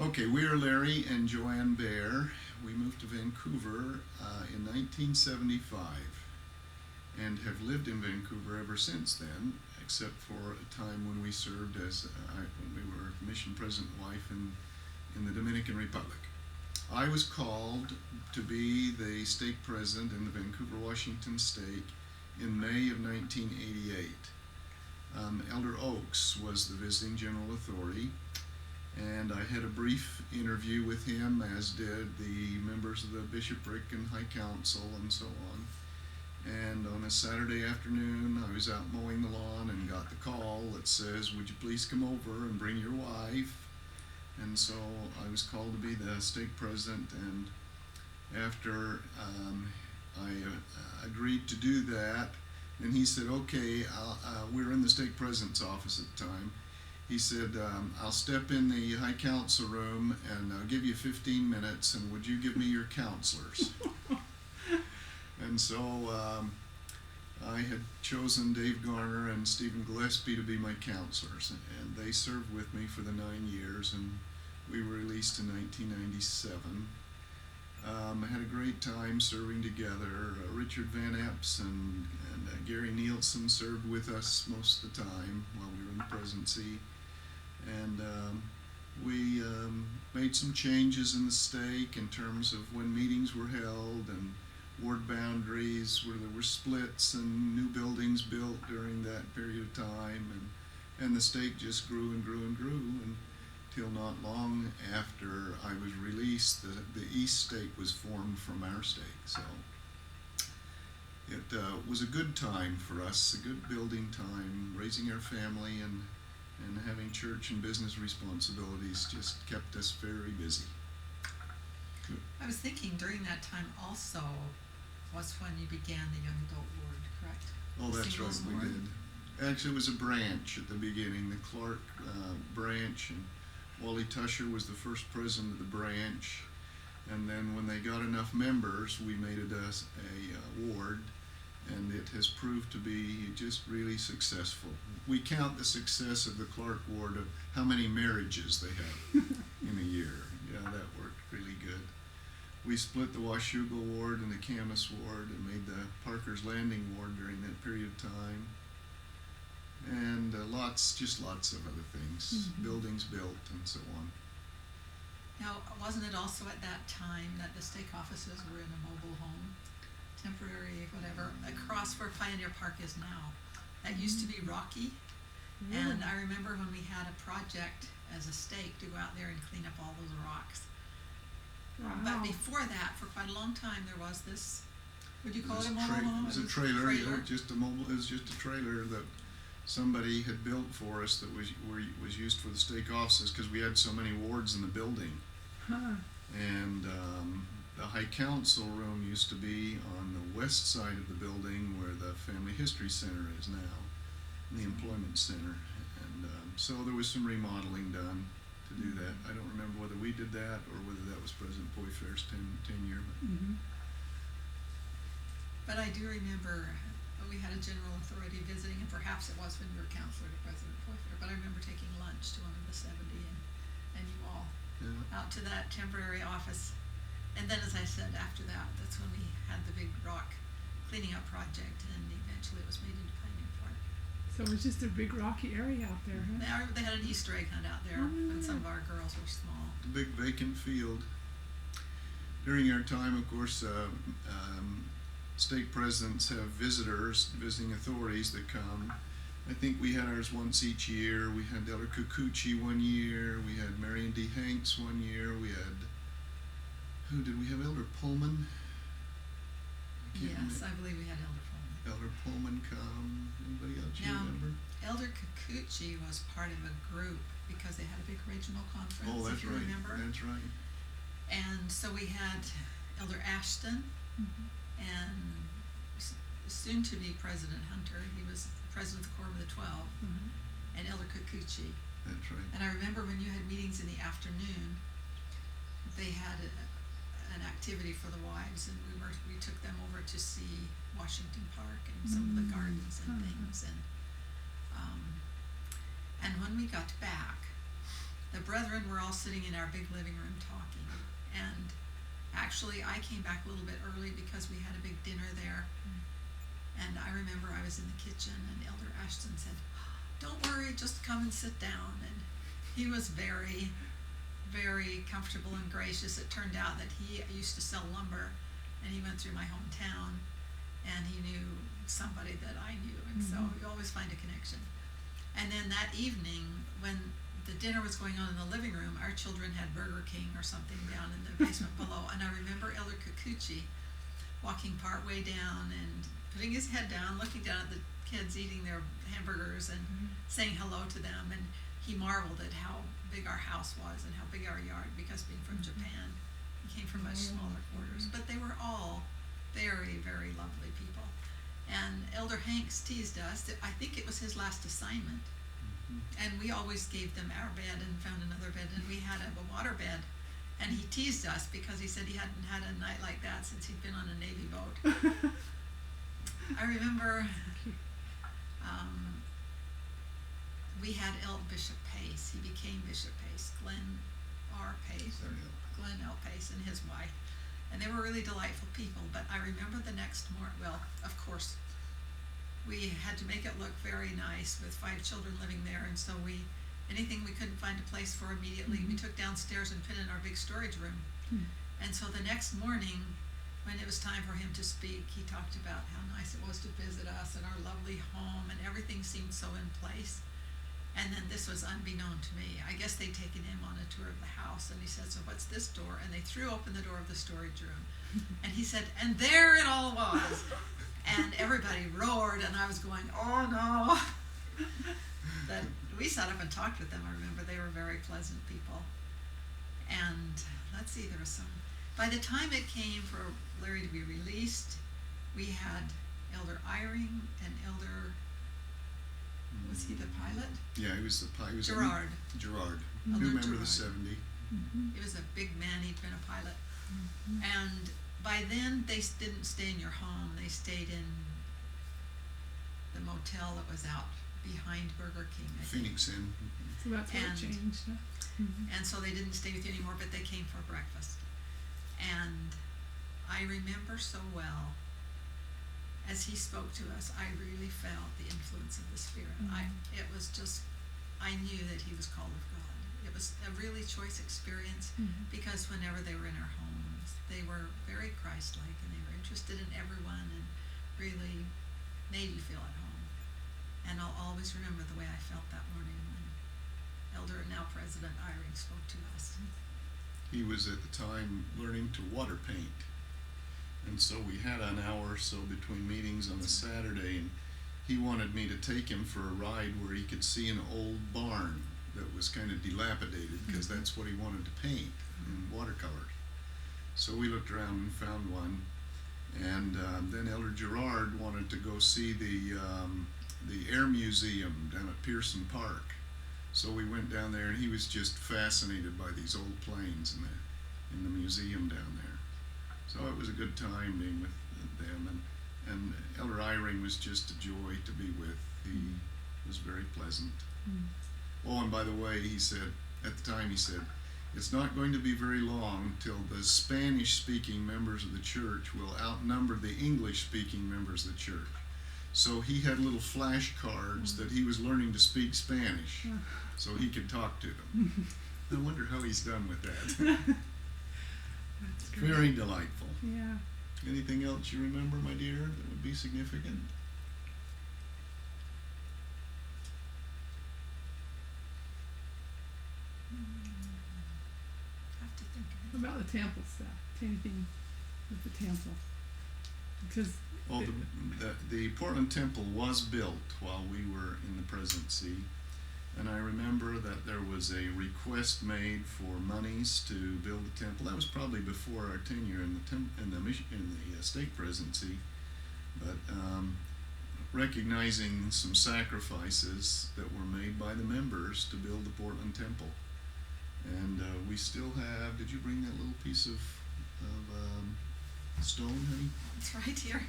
Okay, we are Larry and Jo Ann Bair. We moved to Vancouver in 1975 and have lived in Vancouver ever since then, except for a time when we served as when we were mission president wife in the Dominican Republic. I was called to be the stake president in the Vancouver, Washington stake in May of 1988. Elder Oakes was the visiting general authority, and I had a brief interview with him, as did the members of the bishopric and high council and so on. And on a Saturday afternoon, I was out mowing the lawn and got the call that says, "Would you please come over and bring your wife?" And so I was called to be the stake president, and after I agreed to do that, and he said, "Okay, we were in the stake president's office at the time." He said, "I'll step in the high council room and I'll give you 15 minutes, and would you give me your counselors?" And so I had chosen Dave Garner and Stephen Gillespie to be my counselors, and they served with me for the 9 years, and we were released in 1997. I had a great time serving together. Richard Van Epps and Gary Nielsen served with us most of the time while we were in the presidency. And we made some changes in the stake in terms of when meetings were held and ward boundaries, where there were splits and new buildings built during that period of time. And the stake just grew and grew and grew until not long after I was released, the East Stake was formed from our stake. So it was a good time for us, a good building time, raising our family and having church and business responsibilities just kept us very busy. Good. I was thinking during that time also was when you began the young adult ward, correct? Oh, The that's right, singles we ward? did. Actually, it was a branch at the beginning, the Clark branch, and Wally Tusher was the first president of the branch. And then when they got enough members, we made it a ward, and it has proved to be just really successful. We count the success of the Clark ward of how many marriages they have in a year. Yeah, that worked really good. We split the Washougal ward and the Camas ward and made the Parker's Landing ward during that period of time. And lots of other things, buildings built and so on. Now, wasn't it also at that time that the stake offices were in a mobile home, temporary, whatever, across where Pioneer Park is now? That used to be rocky, and I remember when we had a project as a stake to go out there and clean up all those rocks. Wow. But before that, for quite a long time, there was this, would you call it a mobile home? It was a trailer. You know, just a mobile. It was just a trailer that somebody had built for us that was used for the stake offices because we had so many wards in the building. Huh. And the high council room used to be on the west side of the building where the family history center is now, and the employment center. And so there was some remodeling done to do that. I don't remember whether we did that or whether that was President Poyfair's tenure. But I do remember we had a general authority visiting, and perhaps it was when you were counselor to President Poyfair, but I remember taking lunch to one of the 70 and you all out to that temporary office. And then, as I said, after that, that's when we had the big rock cleaning up project, and eventually it was made into Pioneer Park. So it was just a big rocky area out there, huh? They had an Easter egg hunt out there when some of our girls were small. The big vacant field. During our time, of course, stake presidents have visitors, visiting authorities that come. I think we had ours once each year. We had Elder Kuchi one year. We had Marion D. Hanks one year. We had, who did we have? Elder Pullman? Yes, I believe we had Elder Pullman. Elder Pullman come. Anybody else you remember? Elder Kuchi was part of a group because they had a big regional conference. Oh, that's if you right. Remember? That's right. And so we had Elder Ashton and soon to be President Hunter. He was president of the Quorum of the 12, and Elder Kuchi. That's right. And I remember when you had meetings in the afternoon, they had an activity for the wives, and we took them over to see Washington Park and some of the gardens and things. And when we got back, the brethren were all sitting in our big living room talking. And actually, I came back a little bit early because we had a big dinner there. And I remember I was in the kitchen and Elder Ashton said, "Don't worry, just come and sit down." And he was very, very comfortable and gracious. It turned out that he used to sell lumber, and he went through my hometown, and he knew somebody that I knew, and so you always find a connection. And then that evening, when the dinner was going on in the living room, our children had Burger King or something down in the basement below, and I remember Elder Kuchi walking part way down and putting his head down, looking down at the kids eating their hamburgers and saying hello to them, and he marveled at how big our house was and how big our yard, because being from Japan, he came from much smaller quarters, but they were all very, very lovely people. And Elder Hanks teased us that I think it was his last assignment, and we always gave them our bed and found another bed, and we had a water bed, and he teased us because he said he hadn't had a night like that since he'd been on a Navy boat. I remember we had Bishop Pace. He became Bishop Pace, Glenn R. Pace, or Glenn L. Pace and his wife. And they were really delightful people. But I remember the next morning, well, of course, we had to make it look very nice with 5 children living there. And so anything we couldn't find a place for immediately, we took downstairs and put in our big storage room. And so the next morning, when it was time for him to speak, he talked about how nice it was to visit us and our lovely home, and everything seemed so in place. And then this was unbeknown to me. I guess they'd taken him on a tour of the house, and he said, "So what's this door?" And they threw open the door of the storage room. And he said, "And there it all was." And everybody roared, and I was going, "Oh no." But we sat up and talked with them. I remember they were very pleasant people. And let's see, there was some. By the time it came for Larry to be released, we had Elder Eyring and Elder, was he the pilot? Yeah, he was the pilot. Gerard. Gerard. Elder New member of Gerard. the 70. He was a big man, he'd been a pilot. And by then, they didn't stay in your home, they stayed in the motel that was out behind Burger King, I think. Phoenix Inn. So that's what And- changed. Huh? And so they didn't stay with you anymore, but they came for breakfast. And I remember so well, as he spoke to us, I really felt the influence of the Spirit. It was just, I knew that he was called of God. It was a really choice experience, because whenever they were in our homes, they were very Christ-like, and they were interested in everyone and really made you feel at home. And I'll always remember the way I felt that morning when Elder, now President Eyring, spoke to us. He was at the time learning to water paint. And so we had an hour or so between meetings on a Saturday, and he wanted me to take him for a ride where he could see an old barn that was kind of dilapidated, because that's what he wanted to paint in watercolor. So we looked around and found one, and then Elder Gerard wanted to go see the Air Museum down at Pearson Park. So we went down there, and he was just fascinated by these old planes in the museum down there. So it was a good time being with them, and Elder Eyring was just a joy to be with. He was very pleasant. Oh, and by the way, he said, at the time he said, "It's not going to be very long till the Spanish-speaking members of the church will outnumber the English-speaking members of the church." So he had little flashcards that he was learning to speak Spanish so he could talk to them. I wonder how he's done with that. That's great. Very delightful. Yeah. Anything else you remember, my dear, that would be significant? I have to think of it. What about the temple stuff? Anything with the temple? Because Well, the Portland Temple was built while we were in the presidency, and I remember that there was a request made for monies to build the temple. That was probably before our tenure in the state presidency, but recognizing some sacrifices that were made by the members to build the Portland Temple, and we still have. Did you bring that little piece of stone, honey? It's right here.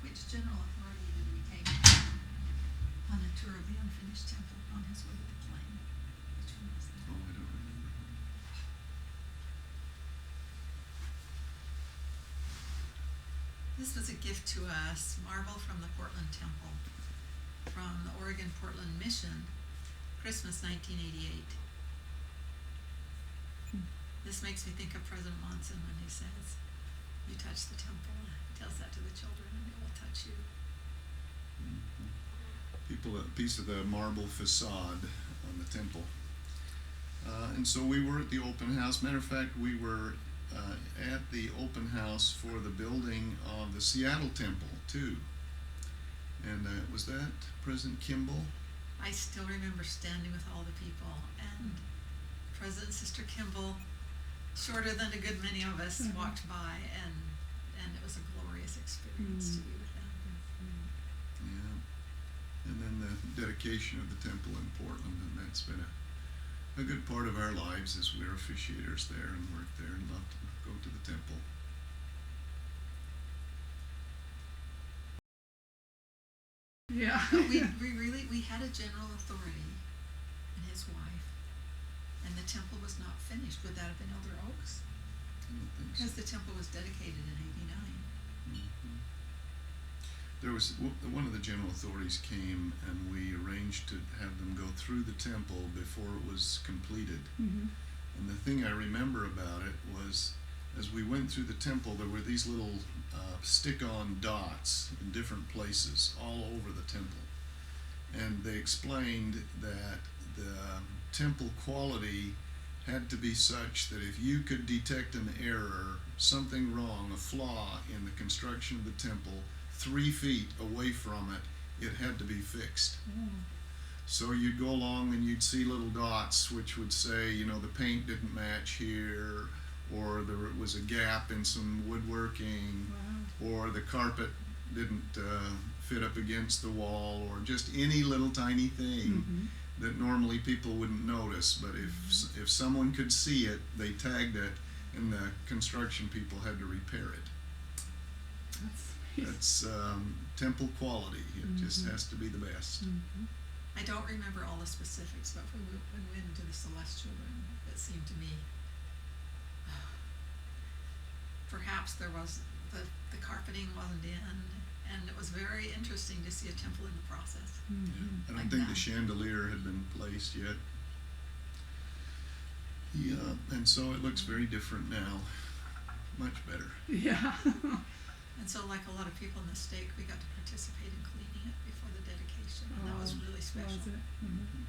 Which general authority did we take on a tour of the unfinished temple on his way to the plane? Which one was that? Oh, I don't remember. This was a gift to us, marble from the Portland Temple, from the Oregon Portland Mission, Christmas 1988. This makes me think of President Monson when he says, "You touch the temple," he tells that to the children, and it will touch you. People, a piece of the marble facade on the temple. And so we were at the open house. Matter of fact, we were at the open house for the building of the Seattle temple too. And was that President Kimball? I still remember standing with all the people, and President Sister Kimball, shorter than a good many of us, walked by, and it was a glorious experience to be with them. Yeah. And then the dedication of the temple in Portland, and that's been a good part of our lives as we're officiators there and work there and love to go to the temple. Yeah. We had a general authority and his wife, and the temple was not finished. Would that have been Elder Oaks? I don't think so. Because the temple was dedicated in '89. Mhm. There was one of the general authorities came, and we arranged to have them go through the temple before it was completed. Mm-hmm. And the thing I remember about it was, as we went through the temple, there were these little stick-on dots in different places all over the temple. And they explained that the temple quality had to be such that if you could detect an error, something wrong, a flaw in the construction of the temple, 3 feet away from it, it had to be fixed. Oh. So you'd go along and you'd see little dots which would say, you know, the paint didn't match here, or there was a gap in some woodworking, Wow. or the carpet didn't fit up against the wall, or just any little tiny thing Mm-hmm. that normally people wouldn't notice. But if someone could see it, they tagged it, and the construction people had to repair it. That's temple quality. It just has to be the best. Mm-hmm. I don't remember all the specifics, but when we went into the celestial room, it seemed to me perhaps there was the carpeting wasn't in, and it was very interesting to see a temple in the process. Mm-hmm. I don't Like think that. the chandelier had been placed yet. Yeah, and so it looks very different now. Much better. Yeah. And so, like a lot of people in the stake, we got to participate in cleaning it before the dedication, and that was really special. Was it? Mm-hmm.